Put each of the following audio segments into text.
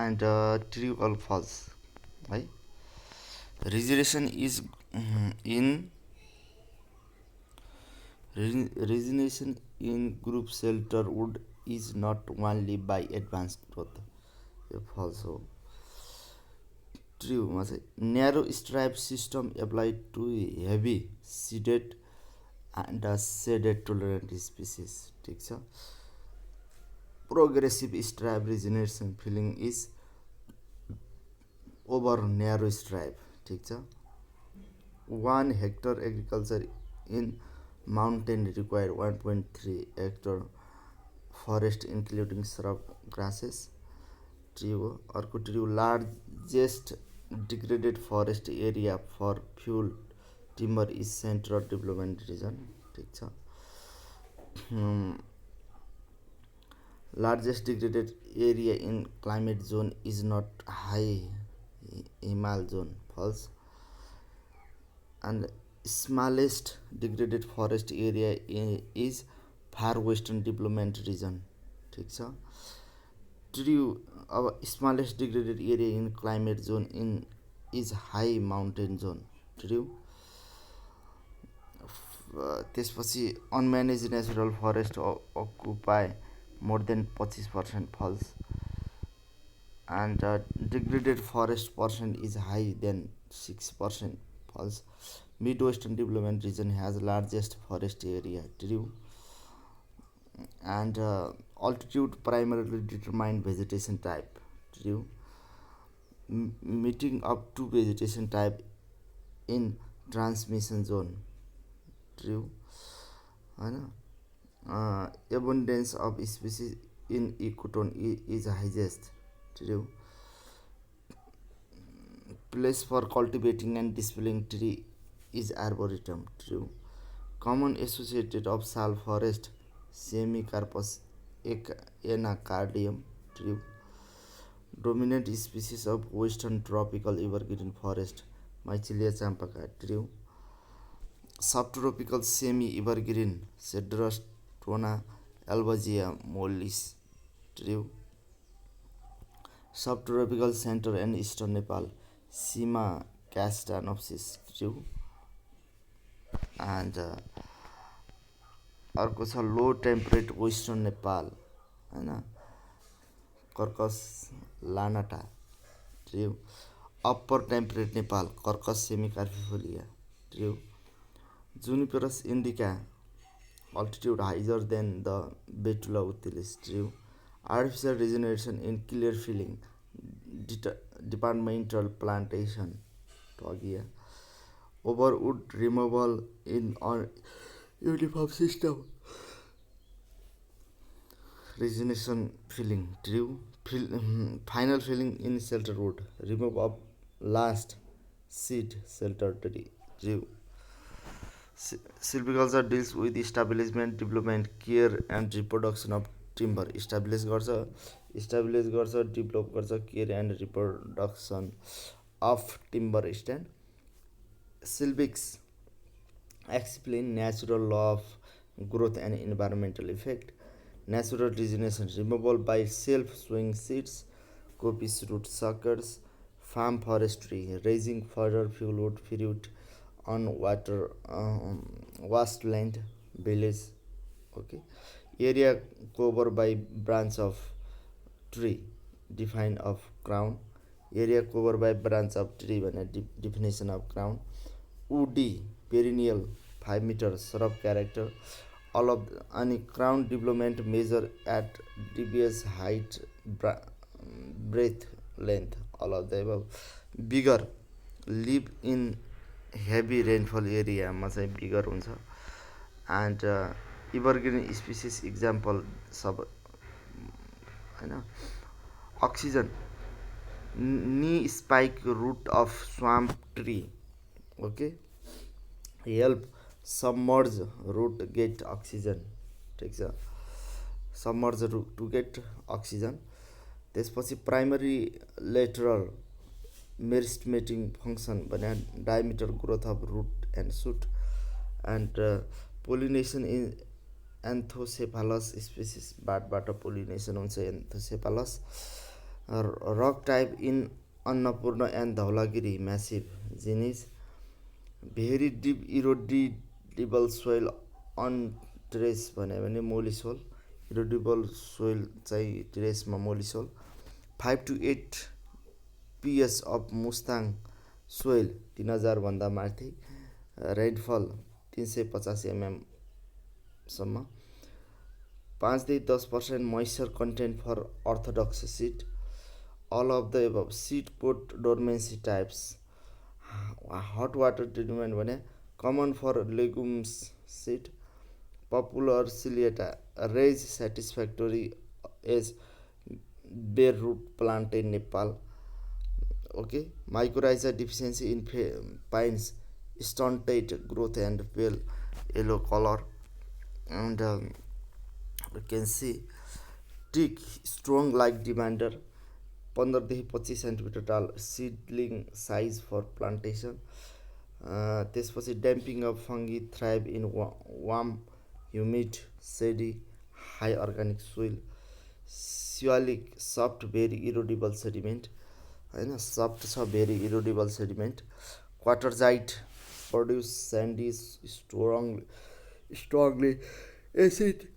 and true or false है regeneration is in regeneration in group shelter wood is not only by advanced growth यो false हो true मा चाहिँ narrow stripe system applied to heavy seeded and shaded tolerant species ठिक छ progressive stripe regeneration filling is over narrow stripe ठिक छ 1 hectare agriculture in mountain require 1.3 hectare forest including shrub grasses tree हो अर्को tree largest degraded forest area for fuel timber is central development region ठिक छ largest degraded area in climate zone is not high Himal zone false and smallest degraded forest area is far western development region ठिक छ tree अब smallest degraded area in climate zone in is high mountain zone true त्यसपछि unmanaged natural forest occupy more than 25% false and degraded forest percent is high than 6% false midwestern development region has largest forest area true and altitude primarily determined vegetation type true meeting up to vegetation type in transmission zone true हैन abundance of species in ecotone is highest true place for cultivating and displaying tree is arboretum true common associated of sal forest Semicarpus anacardium true dominant species of western tropical evergreen forest Mycelia champaca true subtropical semi evergreen Cedrus tona albizia mollis true subtropical center and eastern Nepal Sima castanopsis true and अर्को छ लो temperate western Nepal हैन Quercus lanata tree upper temperate Nepal Quercus semecarpifolia tree Juniperus indica altitude higher than the Betula utilis tree artificial regeneration in clear filling departmental plantation togia overwood removal in uniform system regeneration filling true final filling in shelter wood remove of last seed shelter true silviculture deals with establishment development care and reproduction of timber establish गर्छ develop गर्छ care and reproduction of timber stand silvics explain natural law of growth and environmental effect natural regeneration removal by self-sowing seeds copious root suckers farm forestry raising further fuelwood fruit on water wasteland village okay area covered by branch of tree define of crown area covered by branch of tree भने definition of crown woody perennial 5 meter shrub character all of any crown development measure at devious height breadth length all of the above bigger live in heavy rainfall area मा चाहिँ bigger हुन्छ and evergreen species example सब हैन oxygen knee spike root of swamp tree okay help submerge root get oxygen ठिक छ submerge root to get oxygen त्यसपछि primary lateral meristematic function भने diameter growth of root and shoot and pollination in Anthocephalus species बाट pollination हुन्छ Anthocephalus Rock type in Annapurna and Dhaulagiri massive genies, very deep erodible soil on terrace भन्यो भने मोली sole erodible soil चाहिँ टेरेसमा mollisol 5 to 8 pH of Mustang soil 3000 भन्दा माथि rainfall 350 mmसम्म 5 देखि 10% moisture content for orthodox seed all of the above seed put dormancy types hot water treatment भने common for legumes seed popular ciliata raise satisfactory as bare root plant in Nepal. Okay, mycorrhiza deficiency in pines stunted growth and pale yellow color and you can see tick strong like demander 15 देखि 25 centimetre tall seedling size for plantation त्यसपछि damping off fungi thrive in warm humid shady high organic soil Siwalik soft very erodible sediment होइन soft छ very erodible sediment quartzite produce sandy strongly acid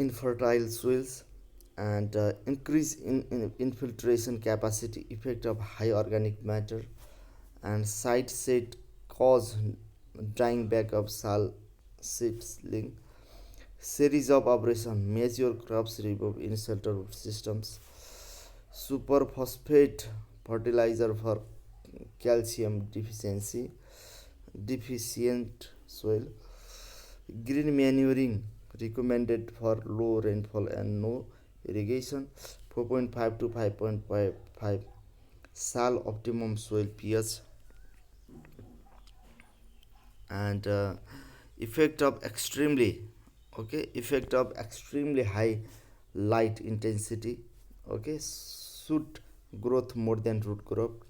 infertile soils and increase in infiltration capacity effect of high organic matter and side set cause drying back of soil seedling series of operation major crops remove in shelter systems superphosphate fertilizer for calcium deficient soil green manuring recommended for low rainfall and no irrigation 4.5 to 5.5 sal optimum soil pH and effect of extremely high light intensity okay shoot growth more than root growth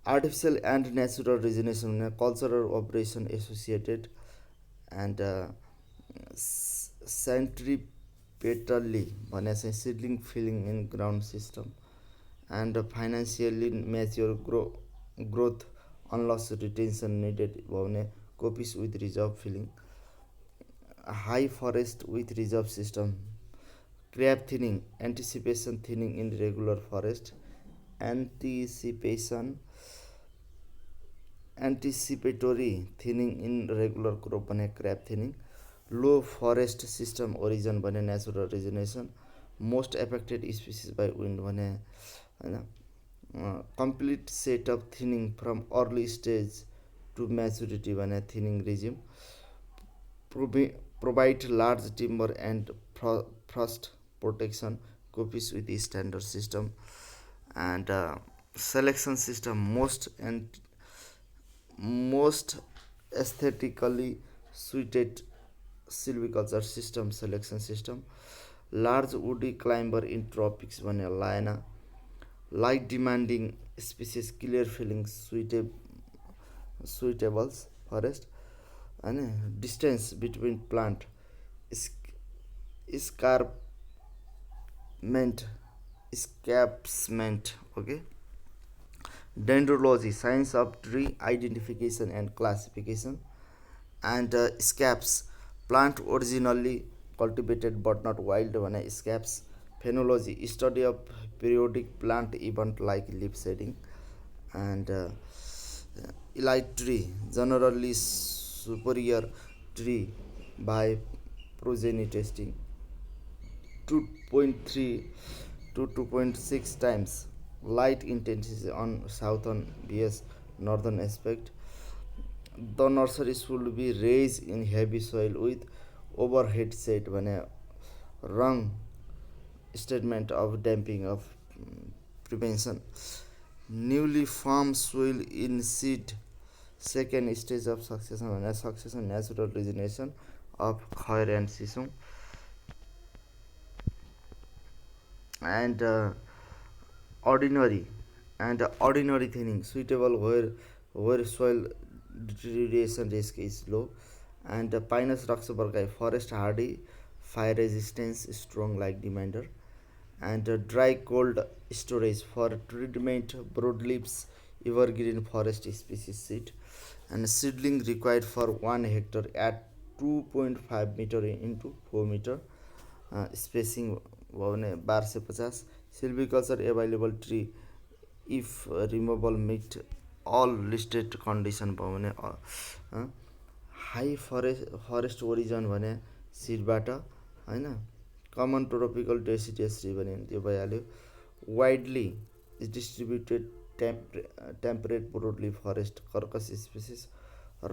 artificial and natural regeneration cultural operation associated and centripetally भने चाहिँ seedling felling in ground system and financially mature growth unless retention needed भयो भने coppice with reserve felling high forest with reserve system crop thinning anticipation thinning in regular forest anticipatory thinning in regular crop भने crop thinning low forest system origin भने natural regeneration most affected species by wind भने हैन complete set of thinning from early stage to maturity भने thinning regime provide large timber and frost protection copies with the standard system and selection system most aesthetically suited silviculture system selection system large woody climber in tropics भने लायना light demanding species clear filling suitables forest and distance between plant escarpment okay dendrology science of tree identification and classification and scapes plant originally cultivated but not wild भने scapes phenology study of periodic plant event like leaf shedding and elite tree generally superior tree by progeny testing 2.3 to 2.6 times light intensity on southern vs northern aspect the nursery should be raised in heavy soil with overhead shade भने wrong statement of damping of prevention newly formed soil in seed second stage of succession भने succession natural regeneration of खैर and सिसुङ and ordinary thinning suitable where soil deterioration risk is low and Pinus roxburghi forest hardy fire resistance strong like demander and dry cold storage for treatment broadleaves evergreen forest species seed, and seedling required for 1 hectare at 2.5 meter into 4 meter spacing भयो भने 1250. Silviculture available tree if removable meet all listed condition भयो भने high forest origin भने सिडबाट होइन. Common tropical deciduous tree भने त्यो भइहाल्यो. Widely distributed temperate broadly forest Quercus species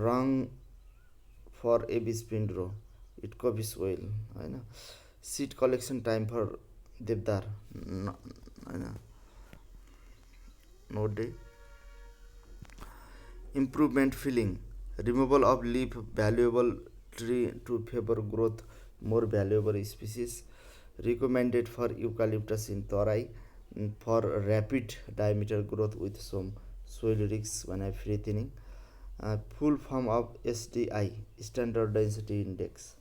wrong for Abies pindrow it covers oil होइन. Seed collection time for deodar होइन note day. Improvement filling, removal of leaf valuable tree to favor growth more valuable species, recommended for eucalyptus in Torai for rapid diameter growth with some soil risks when I free thinning. Full form of SDI standard density index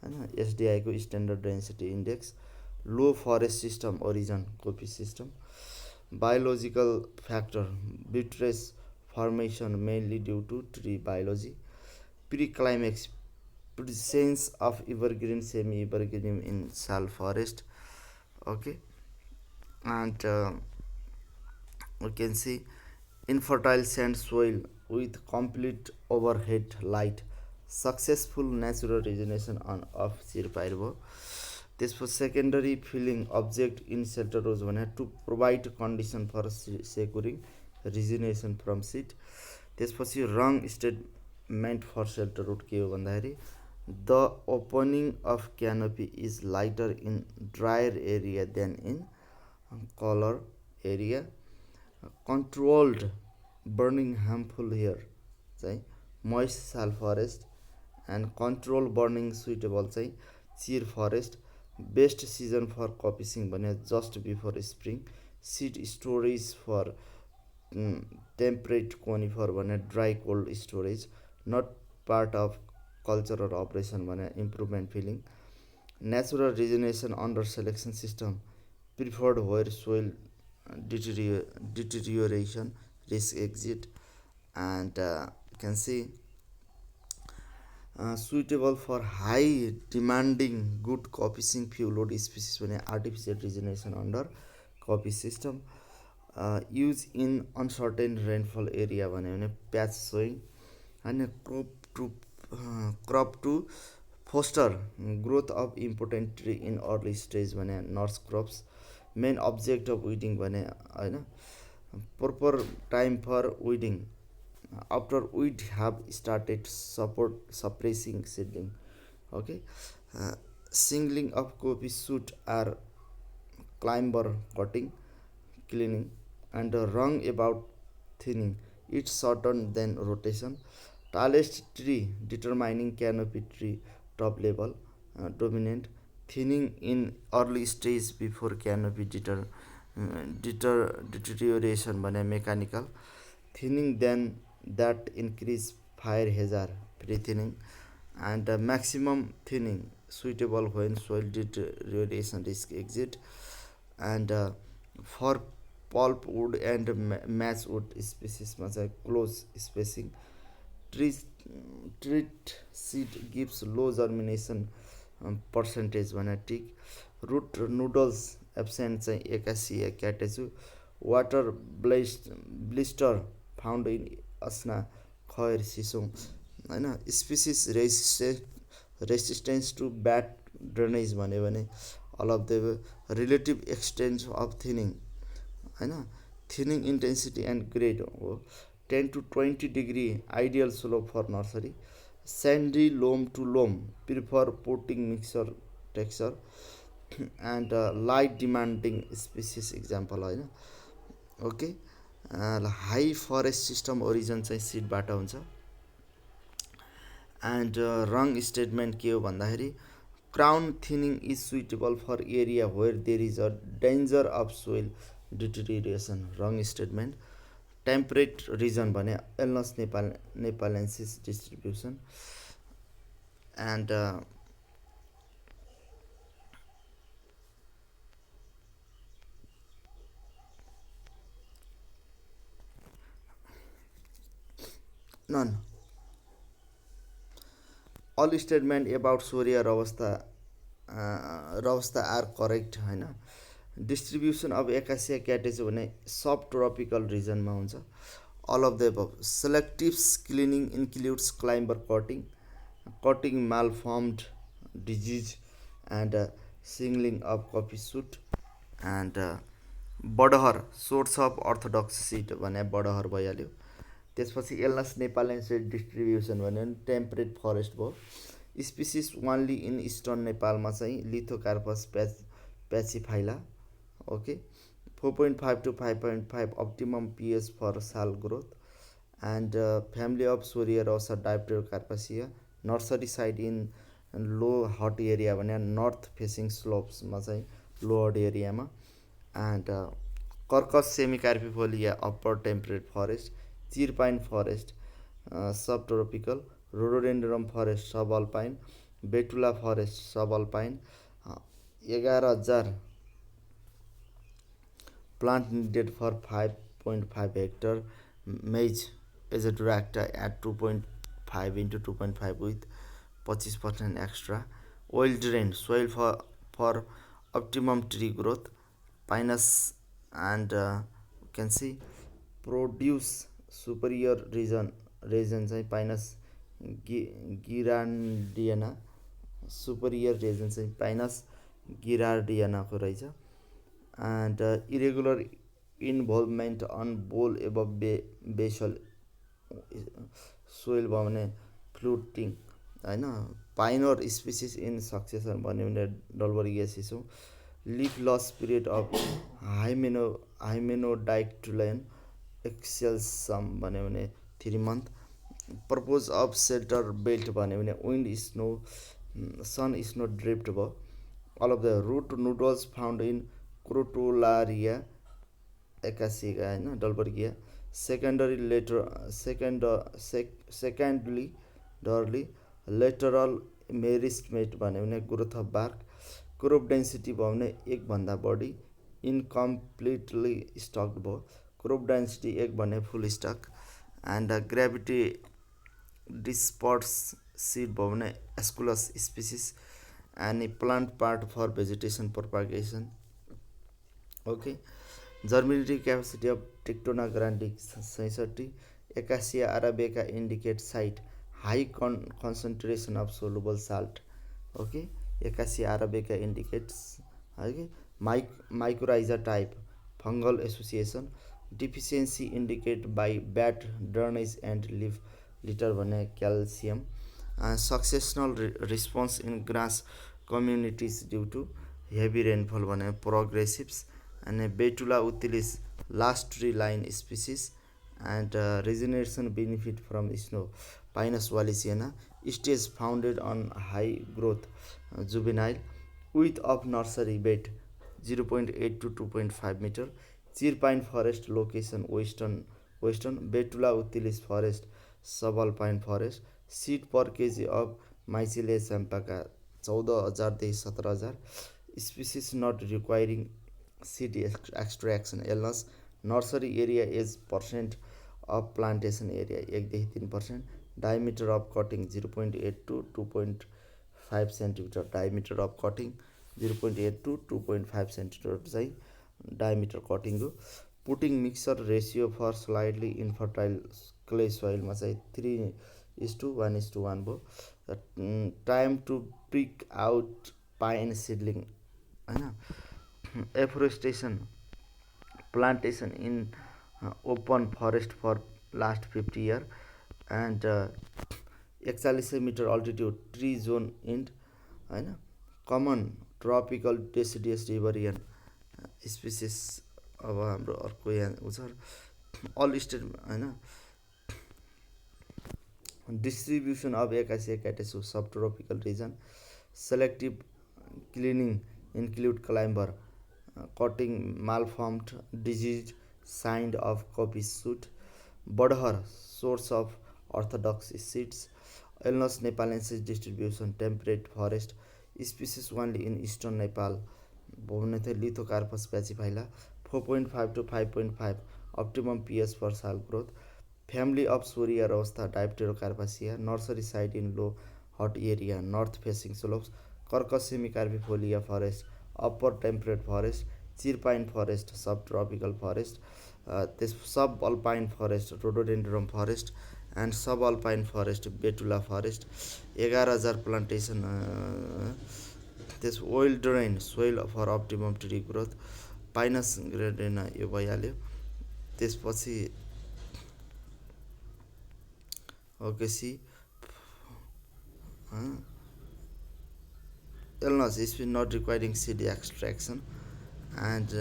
होइन. SDI को standard density index. Low forest system origin copy system. Biological factor buttress formation mainly due to tree biology. Pre-climax presence of evergreen semi-evergreen in sal forest. Okay, and we can see infertile sand soil with complete overhead light successful natural regeneration on of seed पाइरबो. त्यसपछि secondary felling object in shelter rose भने to provide condition for securing regeneration from seed. त्यसपछि wrong statement for shelter root के हो भन्दाखेरि the opening of canopy is lighter in drier area than in cooler area. Controlled burning harmful here चाहिँ moist sal forest and control burning suitable चाहिँ chir forest. Best season for coppicing भने just before spring. Seed storage for temperate conifer भने dry cold storage. Not part of cultural operation भने improvement felling. Natural regeneration under selection system preferred where soil deterioration risk exit. And you can see suitable for high demanding good copying few load species when artificial regeneration under copy system. Use in uncertain rainfall area भने patch sowing and crop to foster growth of important tree in early stage भने nurse crops. Main object of weeding भने होइन proper time for weeding after weed have started suppressing seedling. Okay, singling of copy shoot are climber cutting cleaning and wrong about thinning it's shorter than rotation. Tallest tree determining canopy tree top level dominant. Thinning in early stage before canopy deterioration भने mechanical. Thinning then that increase fire hazard pre-thinning. And maximum thinning suitable when soil deterioration risk exit. And for pulp wood and match wood species मा चाहिँ close spacing. Treat seed gives low germination percentage भने टिक. Root noodles absent चाहिँ 81 या catechu. Water blister found in असना खयर सिसोङ होइन. Species resistance to bad drainage भन्यो भने all of the relative extent of thinning होइन. थिनिङ इन्टेन्सिटी एन्ड ग्रेड हो 10 to 20 degree ideal slope for nursery. Sandy loam to loam prefer potting mixture texture and light demanding species example होइन. Okay, high forest system origin चाहिँ सिडबाट हुन्छ. And wrong statement के हो भन्दाखेरि crown thinning is suitable for area where there is a danger of soil deterioration. Wrong statement. Temperate region भने Alnus nepalensis distribution. And None. All statement about Surya Ravasta are correct होइन. Distribution अब Acacia क्याटे चाहिँ भने subtropical रिजनमा हुन्छ. All of the above. Selective cleaning includes climber cutting malformed disease and singling of coffee shoot and बडहर source of orthodox seed भने बडहर भइहाल्यो. त्यसपछि एल्नस नेपालेन्सिस डिस्ट्रिब्युसन भन्यो भने टेम्परेट फरेस्ट भयो. स्पिसिस वानली इन इस्टर्न नेपालमा चाहिँ Lithocarpus pachyphylla. Okay. 4.5 to 5.5 optimum pH for sal growth and family of Soriarosa Dipterocarpacia. Nursery site in low hot area भने नर्थ फेसिङ स्लोप्समा चाहिँ low hot एरियामा. And Quercus semecarpifolia upper temperate forest. Chir pine forest subtropical. Rhododendron forest subalpine. Betula forest subalpine. 11,000 plant needed for 5.5 hectare. Maize is a director at 2.5 into 2.5 with 25% extra. Oil drain soil for optimum tree growth. Pinus and you can see produce superior region चाहिँ Pinus गिरान्डियाना. Superior reason चाहिँ Pinus गिरार्डियानाको रहेछ. and irregular involvement on bowl above basal soil भयो भने फ्लुटिङ होइन. पाइनर species in succession भन्यो भने डल्बरियासिस हो. Leaf loss period of Hymenodictyon excelsum भन्यो भने 3 month. Purpose of shelter belt भन्यो भने wind snow sun snow drift भयो. All of the root nodules found in Crotalaria Acacia होइन Dalbergia. Secondarily lateral meristem भन्यो भने growth of bark. Crop density भयो भने 1 भन्दा बढी. इन्कम्प्लिटली स्टक्ड भयो. क्रोप डेन्सिटी 1 भने full stock. And gravity disperse seed भयो भने Aesculus species. And plant part for vegetation propagation. Okay. Germinating capacity of Tectona grandis 66. Acacia arabica indicate site high concentration of soluble salt. Okay. Acacia arabica indicates है. Mycorrhiza type fungal association. Deficiency indicate by bad drainage and leaf litter भने calcium. Successional response in grass communities due to heavy rainfall भने progressives. अनि Betula utilis last tree line species. And regeneration benefit from snow Pinus wallichiana. Stage founded on high growth juvenile with of nursery bed 0.8 to 2.5 meter. Chir pine forest location western. Betula utilis forest subalpine forest. Seed per kg of Michelia champaca 14,000 देखि 17,000. Species not requiring seed extraction Alnus. Nursery area as percent of plantation area 1 देखि 3%. Diameter of cutting 0.8 to 2.5 centimetre. Diameter of cutting 0.8 to 2.5 centimetre चाहिँ diameter cutting हो. Potting mixture ratio for slightly infertile clay सोइलमा चाहिँ 3:1:1 भयो. Time to pick out pine seedling होइन. Afforestation plantation in open forest for last 50 year. And 41 metre altitude tree zone end होइन. Common tropical deciduous riverine species. अब हाम्रो अर्को यहाँ छ अल स्टेट होइन. Distribution of Acacia catechu subtropical region. Selective cleaning include climber cutting malformed disease signed of coppice shoot. बडहर source of orthodox seeds. Alnus nepalensis distribution temperate forest. Species only in eastern Nepal भयो भने चाहिँ Lithocarpus प्याचिफाइला. 4.5 to 5.5 optimum pH for sal growth. Family of Surya Rawasta Dipterocarpacia, nursery site in low hot area, north facing slopes, Carpusimicarpifolia forest, upper temperate forest, chirpine forest, subtropical forest, this subalpine forest, rhododendron forest, and subalpine forest, betula forest, 11,000 plantation, this oil drain soil for optimum tree growth, Pinus gradina यो भइहाल्यो त्यसपछि okay सी illness is not requiring seed extraction and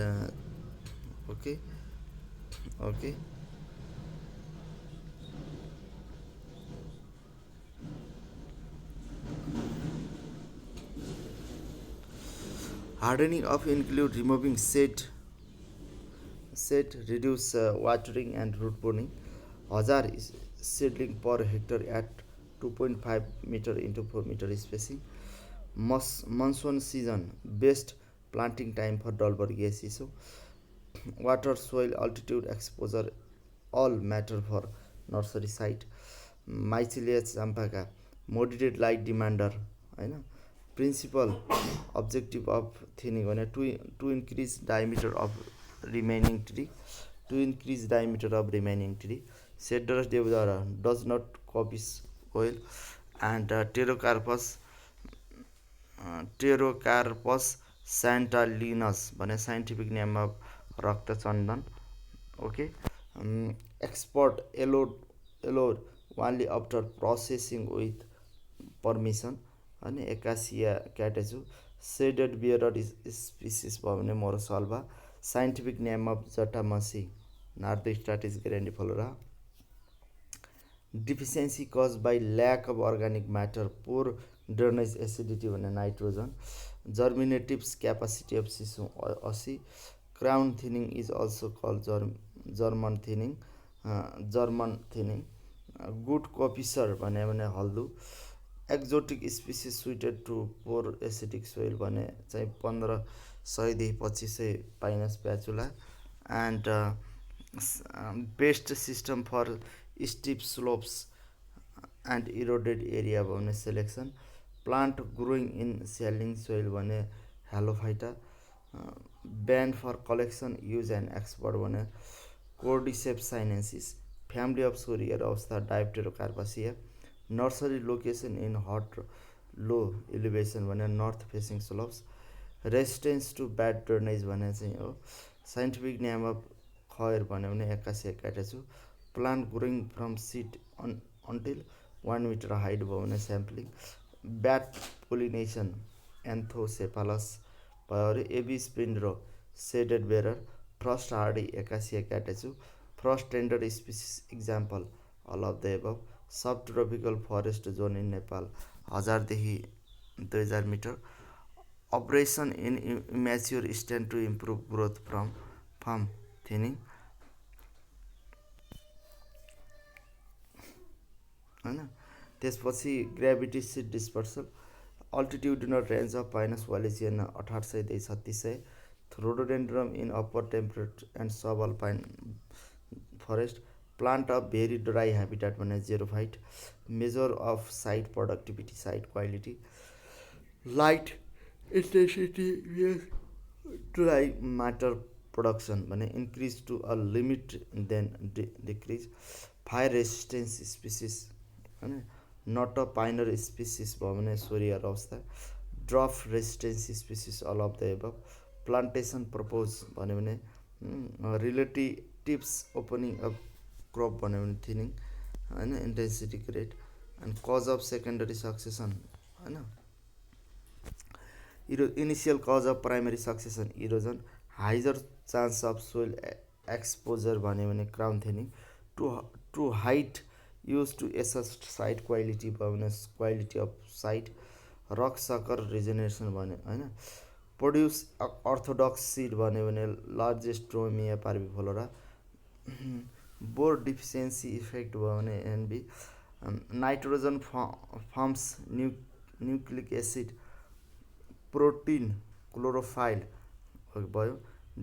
okay okay hardening of include removing seed reduce watering and root pruning hazar is seedling per hectare at 2.5 meter into 4 meter spacing monsoon season best planting time for Dalbergia sisal water soil altitude exposure all matter for nursery site mycelium champaka moderate light demander होइन principal objective of thinning भने to increase diameter of remaining tree to increase diameter of remaining tree cedrus deodara does not copy oil and pterocarpus santalinus भने scientific name of रक्तचन्दन okay export allowed only after processing with permission अनि एकासिया क्याटेजु shaded बियरड species भयो भने मोरोसल्भा scientific name of jatamansi Nardostachys grandiflora deficiency caused by lack of organic matter poor drainage acidity भने nitrogen germinatives capacity of सिसु 80 crown thinning is also called german thinning good copicer भने haldu exotic species suited to poor acidic soil भने चाहिँ 1500 देखि 2500 Pinus patula and best system for steep slopes and eroded area भने selection plant growing in saline soil भने halophyte ban for collection use and export भने Cordyceps sinensis family of Shorea अवस्था Dipterocarpaceae nursery location in hot low elevation भने north facing slopes resistance to bad drainage भने चाहिँ हो scientific name of खयर भने एकासिया क्याटेचु plant growing from seed until 1 meter height भयो भने sampling bat pollination anthrocephalus भयो अरे Abies pindrow shaded bearer frost hardy Acacia catechu frost tender species example all of the above subtropical forest zone in Nepal 1000 देखि 2000 metre operation in immature stand to improve growth from farm thinning होइन त्यसपछि gravity seed dispersal altitudinal range of Pinus wallichiana 1800 देखि 3600 rhododendron in upper temperate and subalpine forest plant of very dry habitat भने xerophyte measure of site productivity site quality light intensity dry matter production भने increase to a limit then decrease fire resistance species होइन not a pioneer species भयो भने सोरियर अवस्था drought resistance species all of the above plantation propose भन्यो भने relatives opening up crop भन्यो भने thinning होइन intensity grade and cause of secondary succession होइन initial cause of primary succession erosion higher chance of soil exposure भन्यो भने crown thinning to height use to assess site quality भयो भने quality of site rock sucker regeneration भन्यो होइन produce orthodox seed भन्यो भने Lagerstroemia parviflora boron deficiency effect भयो भने NB nitrogen forms nucleic acid protein chlorophyll भयो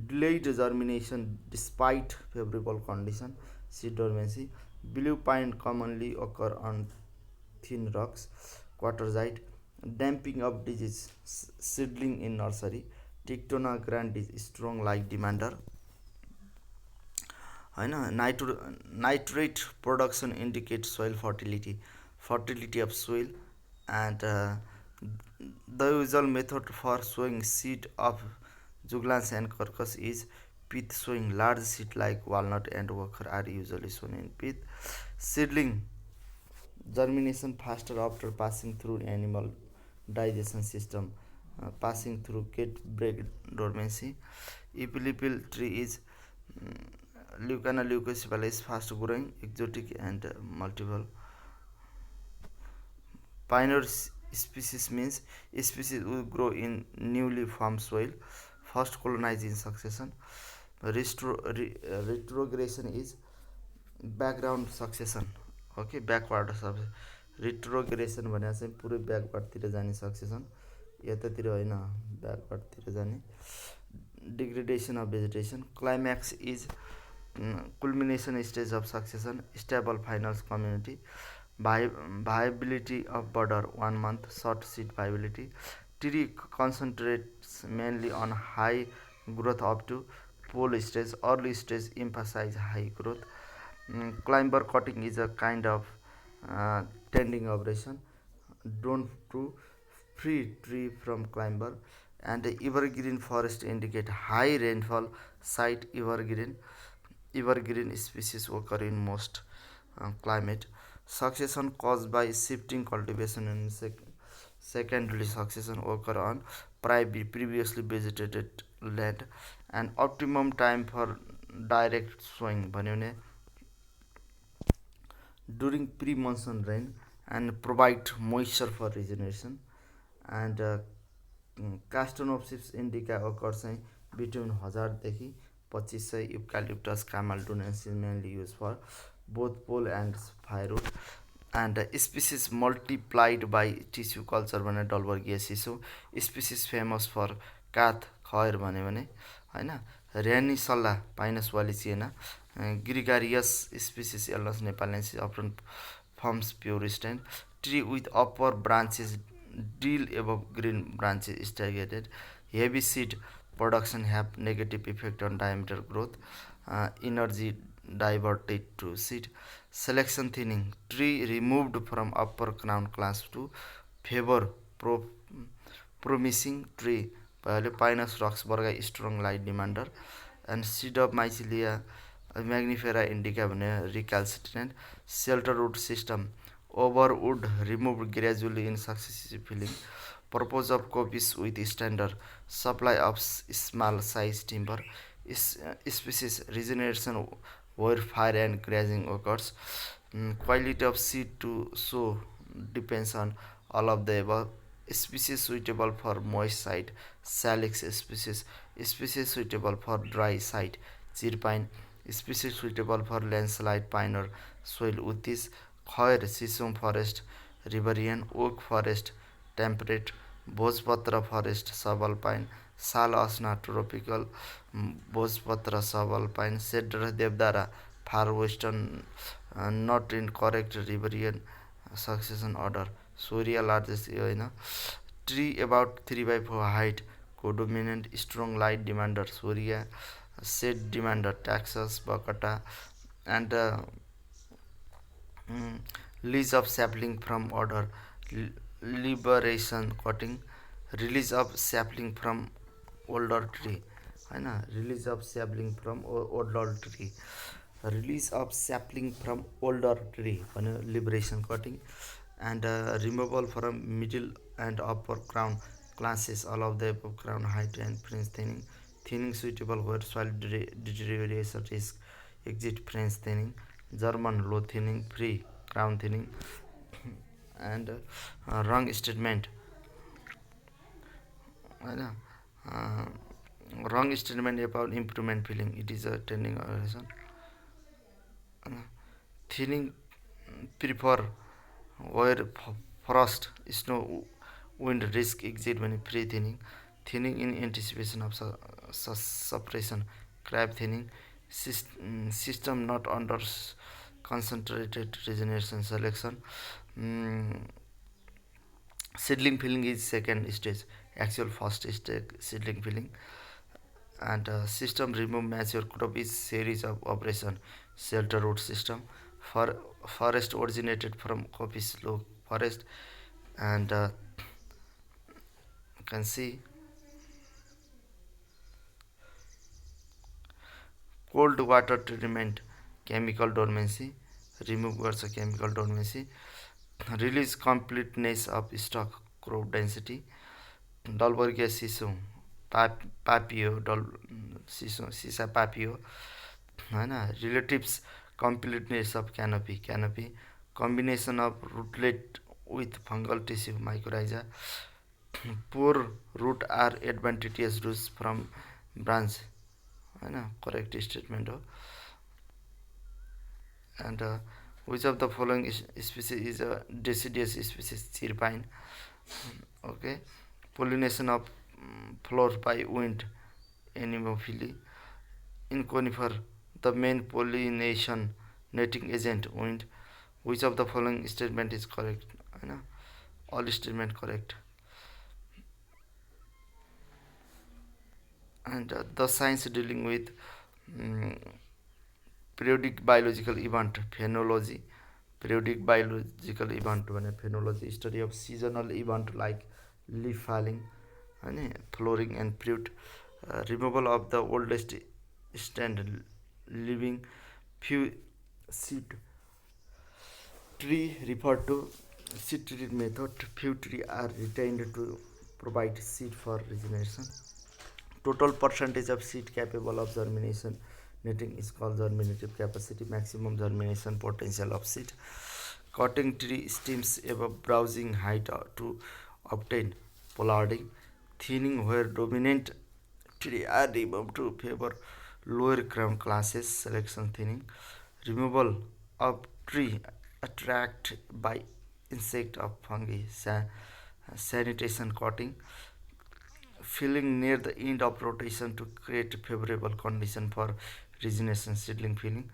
delayed germination despite favourable condition seed dormancy Blue pine commonly occur on thin rocks. Quartzite, damping of disease, seedling in nursery. Tictona grandis, strong light demander. होइन nitrate production indicates soil fertility of soil, and the usual method for sowing seed of juglans and crocus is pith sowing. Large seed like walnut and worker are usually sown in pith. Seedling germination faster after passing through animal digestion system, passing through get break dormancy. Epilipil tree is Leucana leucocephala is fast growing, exotic and multiple. Pioneer species means species will grow in newly formed soil, first colonized in succession. Retrogression is background succession. Okay, backward retrogression भनेको चाहिँ पुरै ब्याकवर्डतिर जाने succession, यतातिर होइन ब्याकवर्डतिर जाने. Degradation of vegetation. Climax is culmination stage of succession. Stable finals community. Viability of border 1 month. Short seed viability. Tree concentrates mainly on high growth up to pole stage. Early stage emphasize high growth. Climber cutting is a kind of tending operation. Don't to free tree from climber. And evergreen forest indicate high rainfall site. Evergreen species occur in most climate. Succession caused by shifting cultivation, and secondary succession occur on previously vegetated land. And optimum time for direct sowing भन्यो भने during pre-monsoon rain and provide moisture for regeneration. And Castonopsis indica occurs between 1000 to 2500. Eucalyptus camaldonensis is mainly used for both pole and firewood. And species multiplied by tissue culture भने डलबर्गियासिस हो. Species famous for katha khair भन्यो भने होइन. ऱ्यानिसल्ला Pinus wallichiana. Gregarious species Alnus nepalensis often forms pure stand. Tree with upper branches deal above green branches stagnated. Heavy seed production have negative effect on diameter growth. Energy diverted to seed. Selection thinning. Tree removed from upper crown class to favor promising tree. Pinus roxburga strong light demander. And seed of mycelia magnifera indica recalcitrant. Shelter root system. Overwood removed gradually in successive filling. Purpose of copies with standard supply of small size timber. Species regeneration where fire and grazing occurs. Quality of seed to sow depends on all of the above. Species suitable for moist site, salix species. Species suitable for dry site, chirpine. Species suitable for landslide pine or soil utis. Khair सिसोम forest riverine. Oak forest temperate. Bhojpatra forest subalpine. Sal asna tropical. Bhojpatra subalpine. Cedrus deodara far western not in correct riverine succession order. Shorea largest होइन. Tree about 3/4 height. Codominant strong light demander Shorea. Shade demander Taxus baccata. And release of sapling from order. Liberation cutting. Release of sapling from older tree होइन. Release of sapling from older tree. Release of sapling from older tree भन्यो liberation cutting. And removal from middle and upper crown classes. All of the above crown height and fringe thinning. Thinning suitable where soil deterioration risk. Exit fringe thinning. German low thinning. Free crown thinning. And wrong statement होइन. Wrong statement about improvement filling. It is a tending operation. Thinning prefer where frost snow wind risk exit when pre thinning. Thinning in anticipation of suppression. Crab thinning. System not under concentrated regeneration selection. Mm, Seedling filling is second stage, actual first stage seedling filling. And system remove mature crop is series of operation. Shelter root system for forest originated from coffee slope forest. And you can see cold water treatment, chemical dormancy, remove गर्छ chemical dormancy, release completeness of stock crop density, डलवर्गीय sissoo पापियो डल सिसो सिसा पापियो होइन, relatives completeness of canopy combination of rootlet with fungal tissue mycorrhiza, poor root are adventitious roots from branch होइन, correct statement हो. And which of the following species is a deciduous species, chir pine. Okay, pollination of flower by wind, anemophily. In conifer, the main pollination netting agent wind. Which of the following statement is correct? All statement correct. And the science dealing with periodic biological event, phenology. Periodic biological event भने phenology, study of seasonal event like leaf falling होइन, flowering and fruit. Removal of the oldest stand, leaving few seed tree referred to seed tree method. Few tree are retained to provide seed for regeneration. Total percentage of seed capable of germination netting is called germinative capacity. Maximum germination potential of seed. Cutting tree stems above browsing height to obtain pollarding. Thinning where dominant tree are removed to favor lower crown classes. Selection thinning. Removal of tree attract by insect of fungi. Sanitation cutting. Filling near the end of rotation to create favorable condition for regeneration. Seedling filling.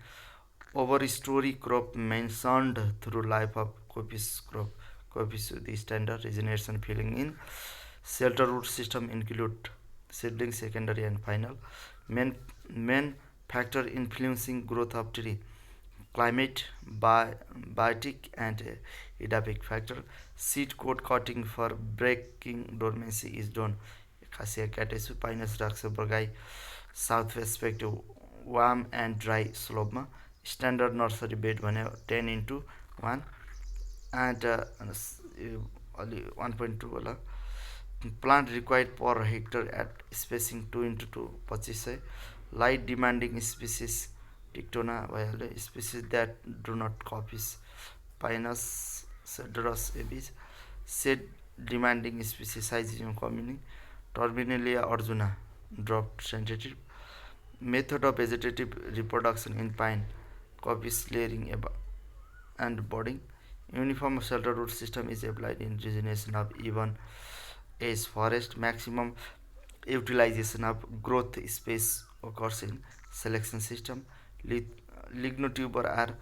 Overstory crop mentioned through life of copious crop. Copious the standard regeneration filling in. Shelter root system include seedling, secondary and final. Main factor influencing growth of tree, climate, biotic and edaphic factor. Seed coat cutting for breaking dormancy is done. Cassia catesu, Pinus raxaburgai, southwest perspective, warm and dry slope. Standard nursery bed भने 10:1 and 1.2 होला. Plant required per hectare at spacing 2:2 2500. Light demanding species Tictona भइहाल्यो. Species that do not copy Pinus cedrus abies. Shade demanding species size commune. Terminalia arjuna drought sensitive. Method of vegetative reproduction in pine, copies layering and budding. Uniform shelter root system is applied in regeneration of even age forest. Maximum utilization of growth space occurs in selection system. Lignotuber are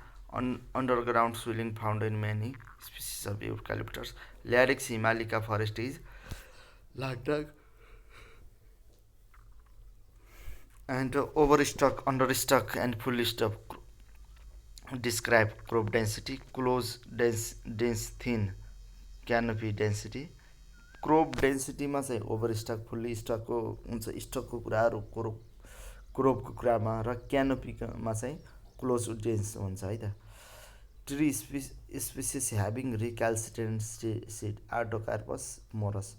underground swelling found in many species of eucalyptus. Larix himalayica forest is large and overstock, understock and full stock. Describe crop density. Close, dense, thin. Canopy density. Crop डेन्सिटीमा चाहिँ overstock, fully स्टकको हुन्छ, स्टकको कुराहरू क्रोपको कुरामा, र क्यानोपीमा चाहिँ close dense हुन्छ है त. Tree species having recalcitrant seed, Artocarpus Morus.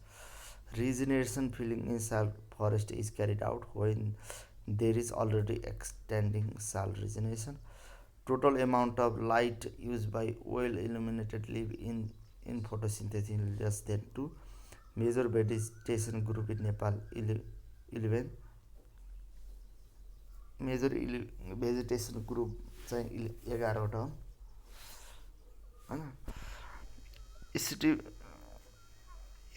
Regeneration filling in sal forest is carried out when there is already extending sal regeneration. Total amount of light used by well illuminated leaf in photosynthesis less than 2. Major vegetation group in Nepal 11. Major vegetation group चाहिँ 11 वटा हो हैन.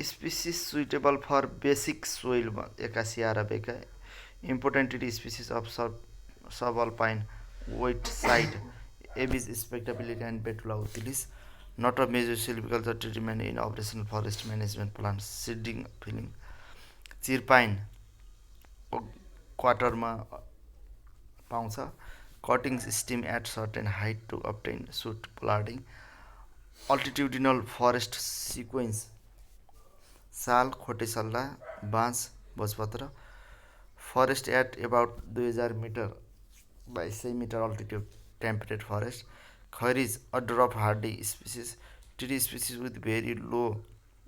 Species suitable for basic soil 81 आरबेका. Important tree species of subalpine wet side abyss spectability and betula utilis. Not a major silviculture treatment in operational forest management plants. Seeding filling. Chir pine क्वार्टरमा पाउँछ. Cutting stem at certain height to obtain shoot planting. Altitudinal forest sequence sal, khotesalla, baans, bhojpatra. Forest at about 2000 metre by 6 meter altitude temperate forest. Khairis, a drop hardy species, tree species with very low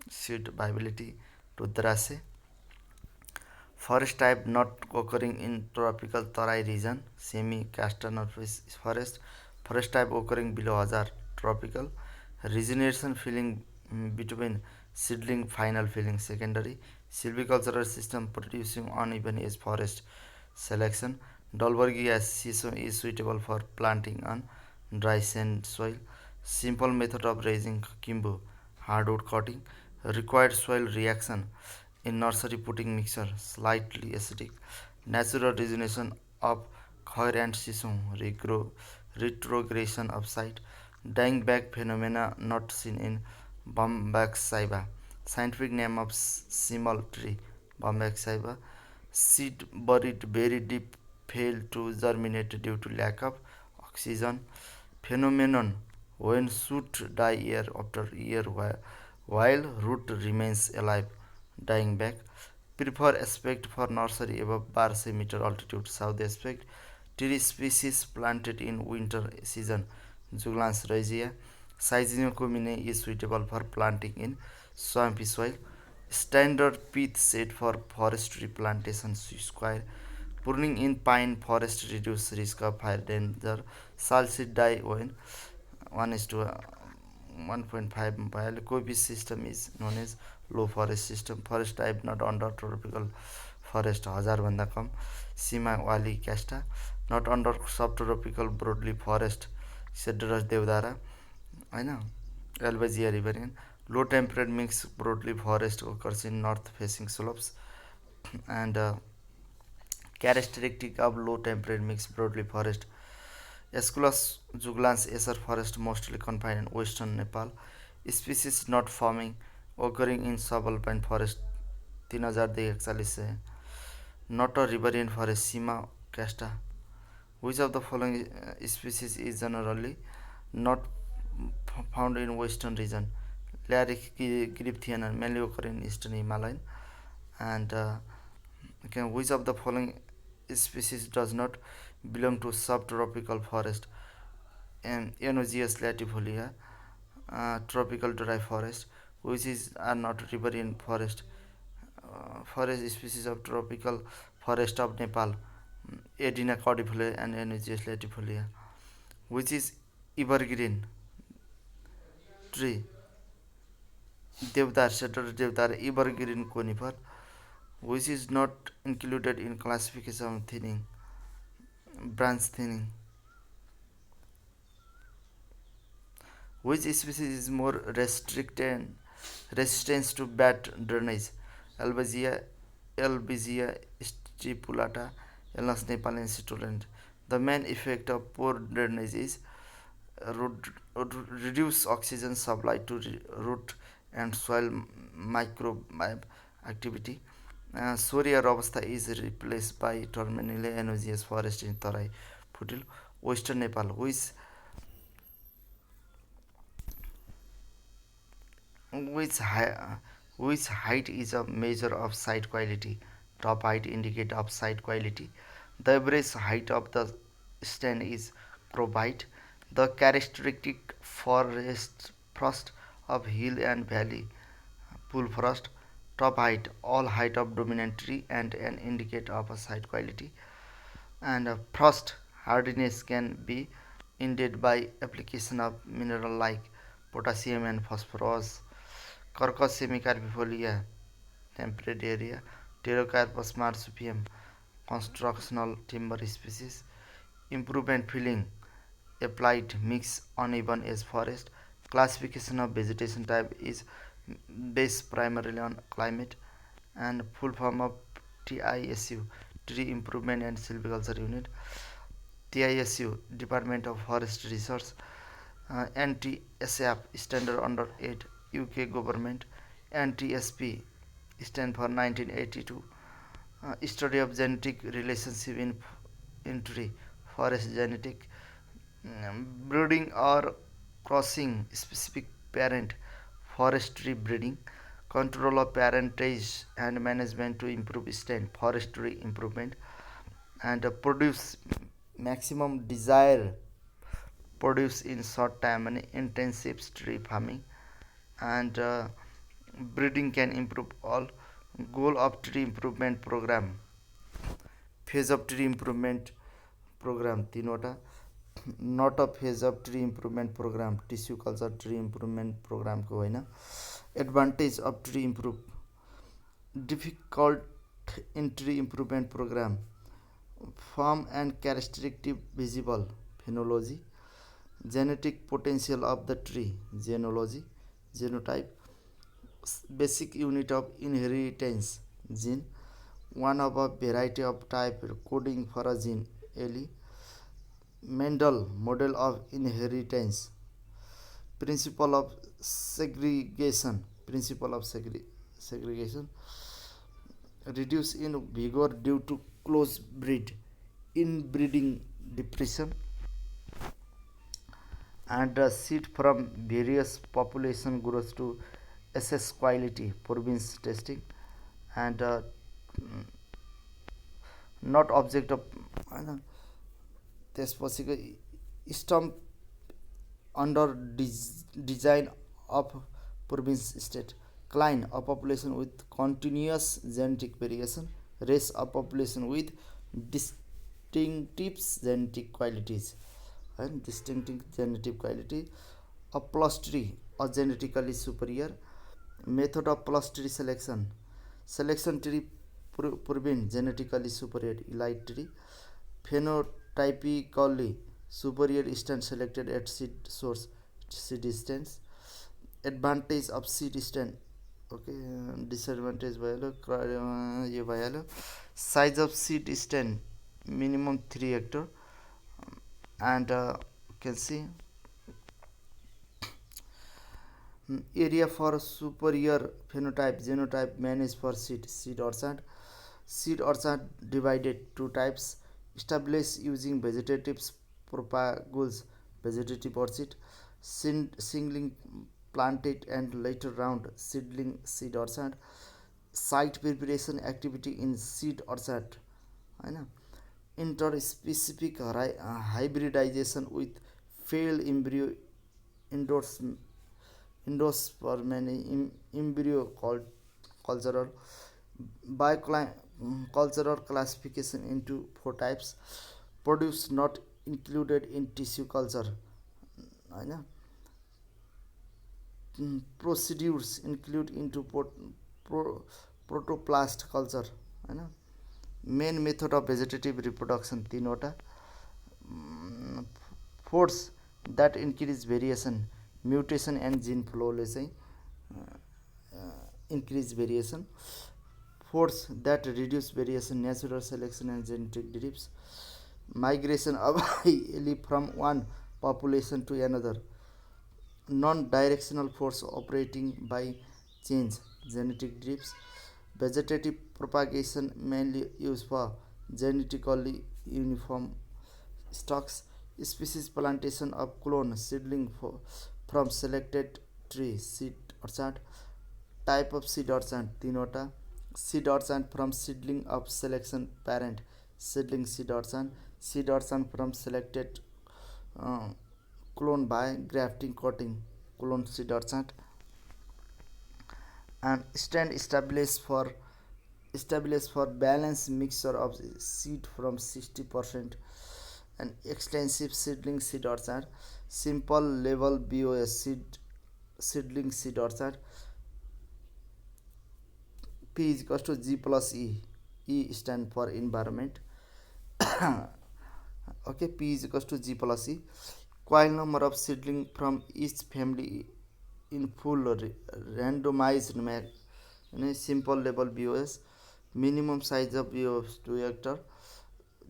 seed viability. Rudrase, forest type not occurring in tropical Tarai region, semi castanophis forest. Forest type occurring below Hazar, tropical. Regeneration filling between seedling final filling secondary. Silvicultural system producing uneven age forest selection. Dolbergia sisson is suitable for planting on dry sand soil. Simple method of raising kimbo, hardwood cutting. Required soil reaction in nursery putting mixture, slightly acidic. Natural regeneration of khair and sisson, retrogression of site. Dying back phenomena not seen in Bombax saiba. Scientific name of simul tree, Bombax saiba. Seed buried very deep fail to germinate due to lack of oxygen. Phenomenon when shoot die year after year while root remains alive, dying back. Prefer aspect for nursery above bar meter altitude. South aspect tree species planted in winter season. Juglans regia. Sizinokomine is suitable for planting in swampy soil. Standard pith set for forestry plantation square. Pruning in pine forest reduce risk of fire danger. Salsid die when 1 is to 1.5 while Kobe system is known as low forest system. Forest type not under tropical forest 1000 भन्दा कम. सीमा वाली क्यास्टा not under subtropical broadleaf forest cedrus deodara होइन. Albagia riverian. Low temperate mixed broadleaf forest occurs in north facing slopes and characteristic of low temperate mixed broadleaf forest. Aesculus juglans acer forest mostly confined in western Nepal. Species not forming occurring in subalpine forest 3000 देखि 4100. Not a riverian forest Sima casta. Which of the following species is generally not found in western region? Lyric Grypthian mainly occur in eastern Himalayan. And which of the following species does not belong to subtropical forest? Enogeus latifolia, tropical dry forest, which is are not riverian forest. Forest species of tropical forest of Nepal, Edina cordifolia and Enogeus latifolia, which is evergreen tree. Devdar, Cedar Devdar, evergreen conifer, which is not included in classification of thinning, branch thinning. Which species is more resistance to bad drainage? Albizia stipulata, Elnas Nepal Institute. The main effect of poor drainage is reduce oxygen supply to root and soil microbiome activity. Soria robusta is replaced by terminally anoxious forest in Tarai Futil, Western Nepal, which, high, which height is a measure of site quality. Top height indicate of site quality. The average height of the stand is provide the characteristic forest frost of hill and valley. Pool frost. Top height, all height of dominant tree and an indicator of a site quality. And frost hardiness can be indicted by application of mineral like potassium and phosphorus. Carcos semicarpifolia, temperate area. Pterocarpus marsupium, constructional timber species. Improvement filling, applied mix uneven as forest. Classification of vegetation type is based primarily on climate. And full form of TISU, Tree Improvement and Silviculture Unit. DISU Department of Forest Research, NTSAP standard under 8 UK government, NTSP stand for 1982, study of genetic relationship in tree forest genetic, breeding or crossing specific parent, forestry breeding, control of parentage and management to improve stand, forestry improvement, and produce maximum desire produce in short time and intensive tree farming, and breeding can improve all. Goal of tree improvement program, phase of tree improvement program तीनवटा, not a phase of tree improvement program tissue culture tree improvement प्रोग्रामको होइन. Advantage of tree improve, difficult in tree improvement program, form and characteristic visible phenology, genetic potential of the tree genealogy, genotype, basic unit of inheritance gene, one of a variety of type coding for a gene allele, Mendel model of inheritance, principle of segregation, segregation, reduce in vigor due to close breed, inbreeding depression, and seed from various population grows to assess quality province testing, and not object of होइन. त्यसपछिको stump under design of province state, cline a population with continuous genetic variation, race a population with distinctive genetic qualities होइन, distinctive genetic quality, a plus tree a genetically superior, method of plus tree selection, selection tree prevent genetically superior elite tree, phenotypically superior stand selected at seed source, seed stands, advantage of seed stand, okay, disadvantage भइहाल्यो, यो भइहाल्यो. Size of seed stand minimum 3 hectare, and can see area for superior phenotype genotype managed for seed orchard. Seed orchard divided two types, established using vegetative propagules, vegetative orchid, singling planted and later round seedling seed orchard, site preparation activity in seed orchard होइन, interspecific hybridization with failed embryo endosperm embryo cultural, biocultural classification into 4 types, produce not included in tissue culture होइन, procedures include into protoplast culture होइन, main method of vegetative reproduction तीनवटा, forces that increase variation, mutation and gene फ्लोले चाहिँ increase variation, forces that reduce variation, natural selection and genetic drips, migration of allele from one population to another, non directional force operating by chance, genetic drips, vegetative propagation mainly used for genetically uniform stocks, species plantation of clone seedling from selected tree, seed orchard, type of seed orchard तीनवटा, seed orchard from seedling of selection parent, seedling seed orchard from selected clone by grafting cutting, clone seed orchard, and stand established for balanced mixture of seed from 60%, and extensive seedling seed orchard, simple level BOS seedling seed orchard, P is equals to G plus E. E stand for environment. Okay, P is equals to G plus E. Coil number of seedling from each family in full randomized in a simple level BOS. Minimum size of BOS 2 hectare.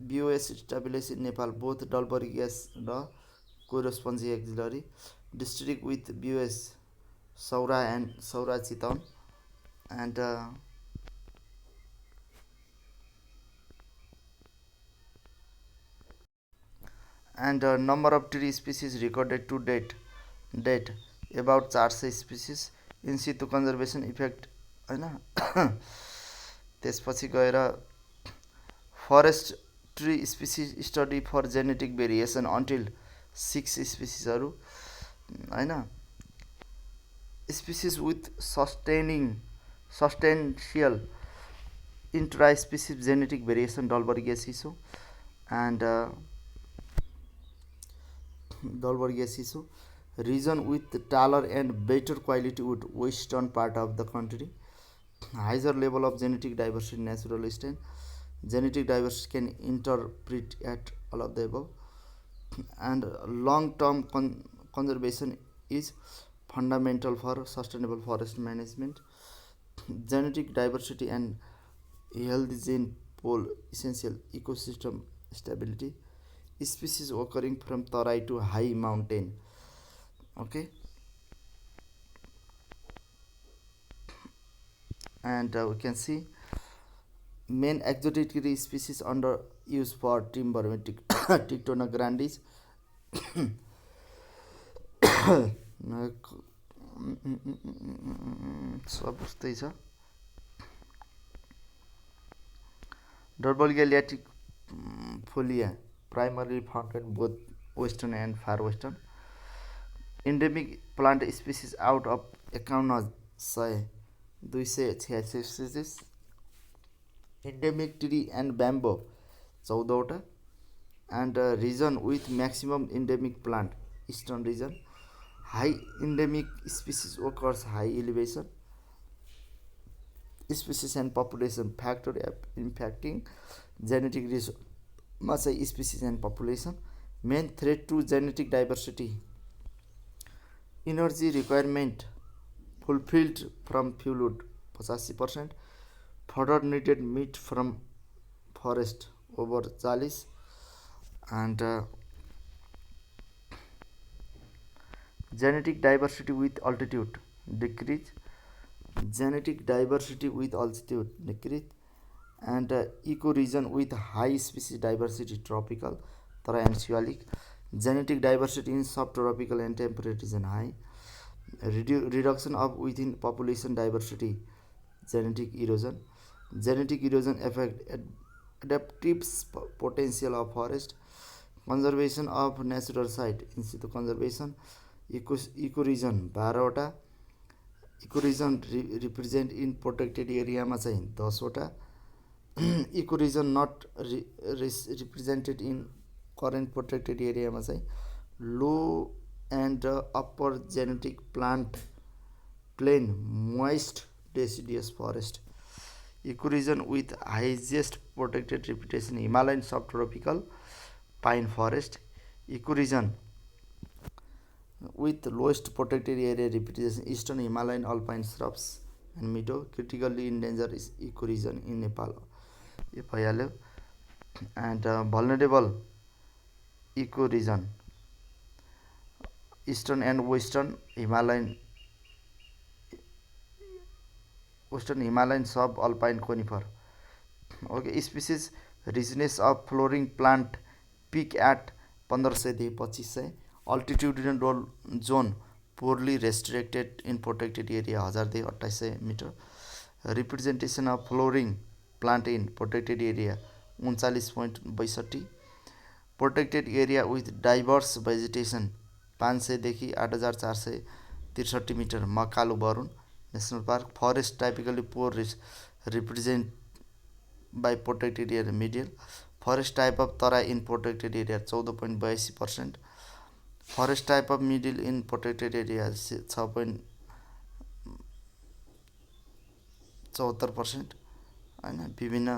BOS established in Nepal both Dalbari gas र कोइरोस्पन्जी axillary district with BOS Saura and Saura Chiton and number of tree species recorded to date about 400 species in situ conservation effect हैन त्यसपछि गएर forest tree species study for genetic variation until 6 स्पिसिसहरू हैन species with substantial intra species genetic variation Dalbergia sissoo and Dolbergia Siso region with taller and better quality wood western part of the country higher level of genetic diversity natural extent genetic diversity can interpret at all of the above and long term conservation is fundamental for sustainable forest management genetic diversity and healthy gene pool essential ecosystem stability species occurring from Tarai to high mountain. Okay, and we can see main exotic tree species under use for timber Tictona grandis सब उस्तै छ Dorbalgia latifolia primarily found in both western and far western endemic plant species out of 51,286 species endemic tree and bamboo 14 and region with maximum endemic plant eastern region high endemic species occurs high elevation species and population factor impacting genetic resource species and population main threat to genetic diversity energy requirement fulfilled from fuel wood 85% further needed meat from forest over 40 and genetic diversity with altitude decrease genetic diversity with altitude decrease and ecoregion with high species diversity tropical transoceanic genetic diversity in subtropical and temperate region high reduction of within population diversity genetic erosion affect adaptive potential of forest conservation of natural site in situ conservation ecoregion 12 वटा इकोरिजन represent in protected एरियामा चाहिँ 10 वटा ecoregion not represented in current protected एरियामा चाहिँ low and upper genetic plant plain moist deciduous forest ecoregion with highest protected reputation Himalayan subtropical pine forest ecoregion with lowest protected area representation eastern Himalayan alpine shrubs and meadow critically endangered ecoregion in Nepal यो भइहाल्यो and vulnerable ecoregion eastern and western Himalayan sub alpine conifer okay species richness of flowering plant peak at 1500 देखि 2500 altitudinal zone poorly restricted in protected area 1000 देखि 2800 metre representation of flowering plant in protected area 39.62 protected area with diverse vegetation 500 देखि 8463 metre Makalu Barun national park forest typically poor represent by protected area medial forest type of Terai in protected area 14.82% forest type of middle in protected area 6.74% हैन विभिन्न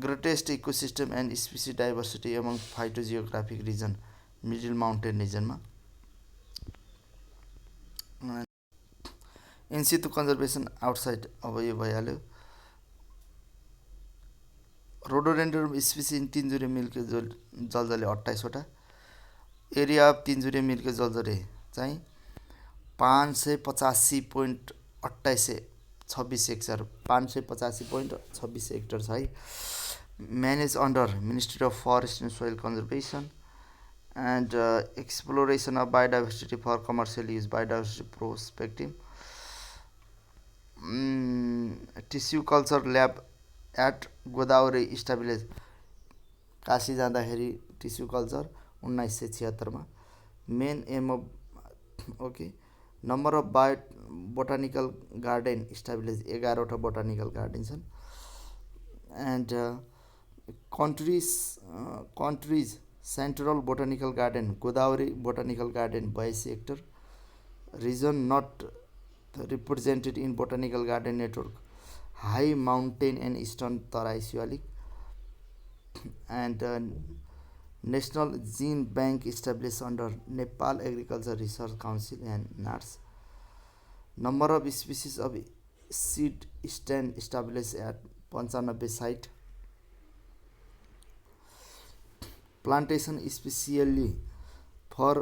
greatest ecosystem and species diversity among phytogeographic region middle mountain region मा in situ conservation outside अब यो भइहाल्यो rhododendron species Tinjure Milke Jaljale 28वटा, area of Tinjure Milke Jaljale चाहिँ 585.2826 hectare, 585.26 hectare छ है। Manage under ministry of forest and soil conservation and exploration of biodiversity for commercial use, biodiversity prospective, tissue culture lab at Godavari establish, Kashi जाँदाखेरि tissue culture 1976 मा। Main aim of okay number of botanical garden establish, 11वटा botanical garden छन्। And countries central botanical garden Godavari botanical garden 82 hectare, region not represented in botanical garden network, high mountain and eastern Terai Siwalik. And national gene bank establish under Nepal agriculture research council and नाट्स। Number of species of seed stand establish at 95 site. Plantation specially for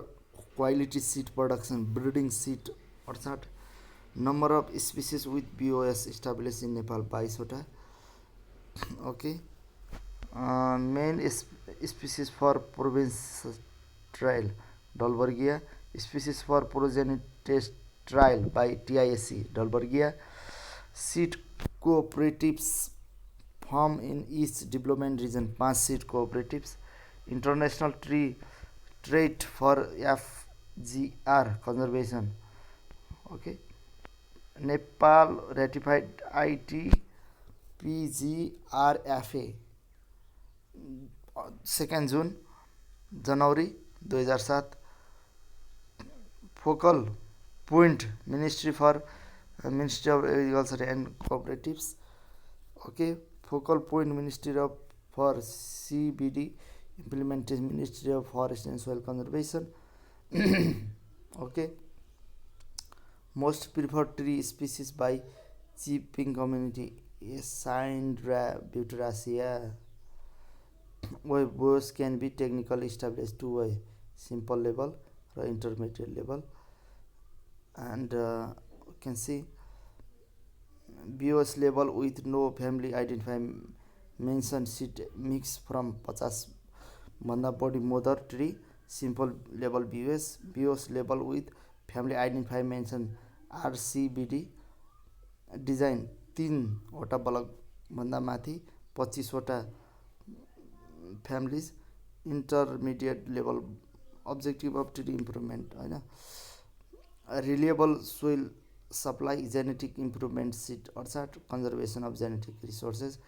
quality seed production, breeding seed 68। Number of species with BOS establish in नेपाल 22वटा। Okay main species for provenance trial Dalbergia, species for progeny test trial by टिआइएससी Dalbergia. Seed cooperatives farm in each development region 5 seed cooperatives. International trade for FGR conservation. Okay Nepal ratified ITPGRFA 2 June January 2007। Focal point ministry of agriculture and cooperatives. Okay focal point ministry of for CBD implementation, ministry of forest and soil conservation. Okay most preferred tree species by Chepang community Aesandra butyracea. BOS can be technical establish two way simple level र intermediate level. And can C BOS level with no family identify mention seed mix from 50 भन्दा बढी mother tree, simple level BOS. BOS level with family identify mention RCBD design 3वटा block भन्दा माथि 25वटा families. Intermediate level objective of tree improvement होइन, reliable soil supply, genetic improvement seed 68, conservation of genetic resources.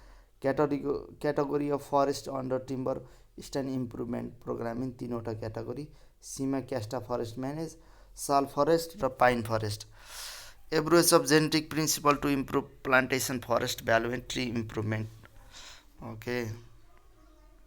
Category of forest under timber stand improvement programming 3वटा category, Schima Castanopsis forest manage, sal forest र pine forest. एब्रोच of genetic principle to improve plantation forest value and tree improvement. Okay